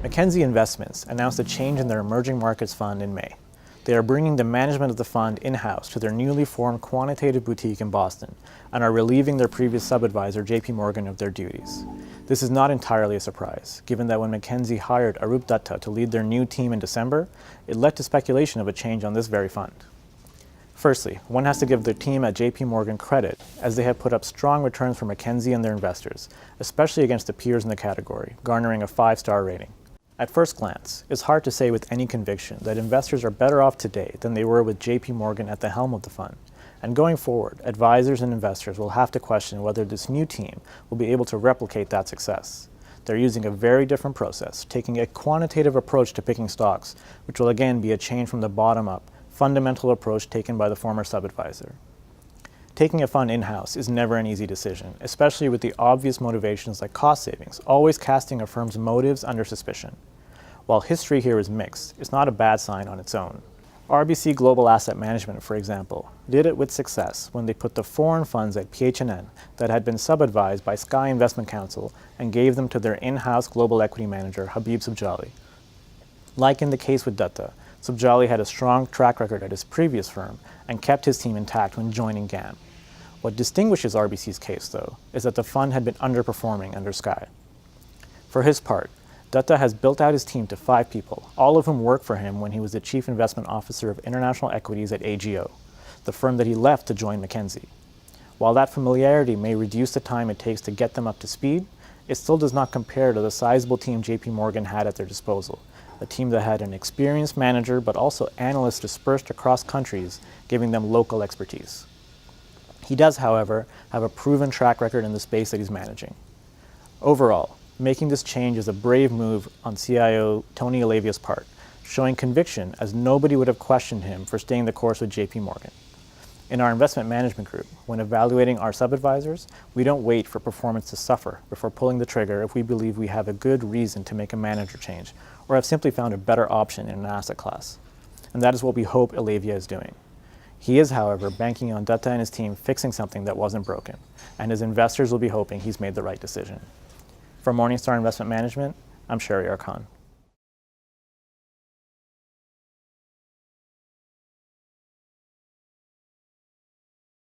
Mackenzie Investments announced a change in their emerging markets fund in May. They are bringing the management of the fund in-house to their newly formed quantitative boutique in Boston and are relieving their previous subadvisor, JP Morgan, of their duties. This is not entirely a surprise, given that when Mackenzie hired Arup Dutta to lead their new team in December, it led to speculation of a change on this very fund. Firstly, one has to give their team at JP Morgan credit, as they have put up strong returns for Mackenzie and their investors, especially against the peers in the category, garnering a 5-star rating. At first glance, it's hard to say with any conviction that investors are better off today than they were with JP Morgan at the helm of the fund. And going forward, advisors and investors will have to question whether this new team will be able to replicate that success. They're using a very different process, taking a quantitative approach to picking stocks, which will again be a change from the bottom-up, fundamental approach taken by the former subadvisor. Taking a fund in-house is never an easy decision, especially with the obvious motivations like cost savings, always casting a firm's motives under suspicion. While history here is mixed, it's not a bad sign on its own. RBC Global Asset Management, for example, did it with success when they put the foreign funds at PH&N that had been sub-advised by Sky Investment Council and gave them to their in-house global equity manager, Habib Subjali. Like in the case with Dutta, Subjali had a strong track record at his previous firm and kept his team intact when joining GAM. What distinguishes RBC's case, though, is that the fund had been underperforming under Sky. For his part, Dutta has built out his team to 5 people, all of whom worked for him when he was the Chief Investment Officer of International Equities at AGO, the firm that he left to join Mackenzie. While that familiarity may reduce the time it takes to get them up to speed, it still does not compare to the sizable team JP Morgan had at their disposal, a team that had an experienced manager but also analysts dispersed across countries, giving them local expertise. He does, however, have a proven track record in the space that he's managing. Overall, making this change is a brave move on CIO Tony Alavia's part, showing conviction as nobody would have questioned him for staying the course with JP Morgan. In our investment management group, when evaluating our sub-advisors, we don't wait for performance to suffer before pulling the trigger if we believe we have a good reason to make a manager change or have simply found a better option in an asset class. And that is what we hope Alavia is doing. He is, however, banking on Dutta and his team fixing something that wasn't broken, and his investors will be hoping he's made the right decision. For Morningstar Investment Management, I'm Shahryar Khan.